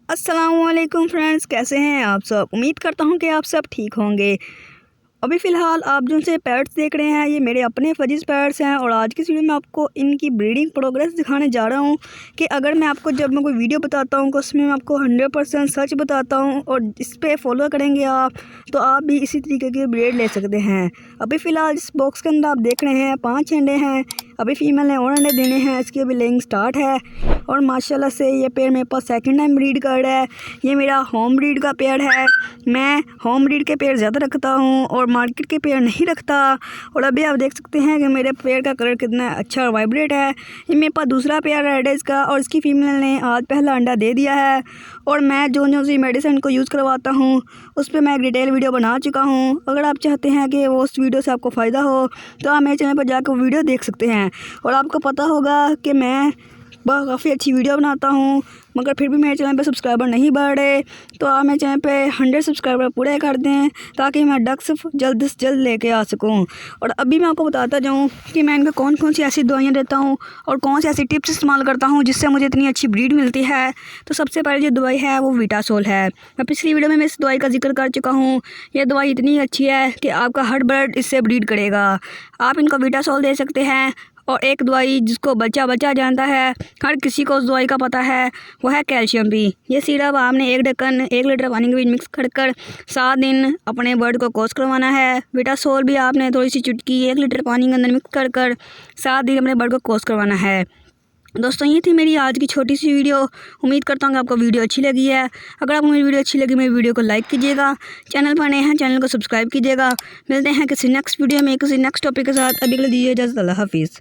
अस्सलामुअलैकुम फ्रेंड्स, कैसे हैं आप सब। उम्मीद करता हूं कि आप सब ठीक होंगे। अभी फ़िलहाल आप जो से पैरट्स देख रहे हैं ये मेरे अपने फजीज़ पैरट्स हैं और आज की इस वीडियो में आपको इनकी ब्रीडिंग प्रोग्रेस दिखाने जा रहा हूं कि अगर मैं आपको जब मैं कोई वीडियो बताता हूं तो उसमें मैं आपको 100% सच बताता हूं और इस पे फॉलो करेंगे आप तो आप भी इसी तरीके की ब्रीड ले सकते हैं। अभी फ़िलहाल इस बॉक्स के अंदर आप देख रहे हैं 5 अंडे हैं। अभी फीमेल ने और अंडे देने हैं, इसकी अभी लेइंग स्टार्ट है और माशाल्लाह से ये पेयर मेरे पास सेकंड टाइम ब्रीड कर रहा है। ये मेरा होम ब्रीड का पेयर है। मैं होम ब्रीड के पेयर ज़्यादा रखता हूँ और मार्केट के पेयर नहीं रखता। और अभी आप देख सकते हैं कि मेरे पेयर का कलर कितना अच्छा और वाइब्रेट है। ये मेरे पास दूसरा पेयर है इसका और इसकी फीमेल ने आज पहला अंडा दे दिया है और मैं जो सी मेडिसिन को यूज़ करवाता हूँ उस पर मैं एक डिटेल वीडियो बना चुका हूँ। अगर आप चाहते हैं कि वो उस वीडियो से आपको फ़ायदा हो तो आप मेरे चैनल पर जाकर वीडियो देख सकते हैं। और आपको पता होगा कि मैं काफ़ी अच्छी वीडियो बनाता हूँ मगर फिर भी मेरे चैनल पे सब्सक्राइबर नहीं बढ़ रहे, तो आप मेरे चैनल पे 100 सब्सक्राइबर पूरे कर दें ताकि मैं डक्स जल्द से जल्द लेके आ सकूँ। और अभी मैं आपको बताता जाऊँ कि मैं इनको कौन कौन सी ऐसी दवाइयाँ देता हूँ और कौन सी ऐसी टिप्स इस्तेमाल करता हूँ जिससे मुझे इतनी अच्छी ब्रीड मिलती है। तो सबसे पहले जो दवाई है वो विटासोल है। मैं पिछली वीडियो में इस दवाई का जिक्र कर चुका हूँ। यह दवाई इतनी अच्छी है कि आपका हर बर्ड इससे ब्रीड करेगा। आप इनको विटासोल दे सकते हैं। और एक दवाई जिसको बच्चा जानता है, हर किसी को उस दवाई का पता है, वो है कैल्शियम भी। ये सिरप आपने 1 ढक्कन 1 लीटर पानी के बीच मिक्स कर 7 दिन अपने बर्ड को कोर्स करवाना है। विटासोल भी आपने थोड़ी सी चुटकी 1 लीटर पानी के अंदर मिक्स कर 7 दिन अपने बर्ड को कोर्स करवाना है। दोस्तों ये थी मेरी आज की छोटी सी वीडियो। उम्मीद करता हूँ कि आपको वीडियो अच्छी लगी है। अगर आपको मेरी वीडियो अच्छी लगी मेरी वीडियो को लाइक कीजिएगा, चैनल पर नए हैं चैनल को सब्सक्राइब कीजिएगा। मिलते हैं किसी नेक्स्ट वीडियो में किसी नेक्स्ट टॉपिक के साथ। अभी के लिए दीजिए इजाज़त। अल्लाह हाफिज़।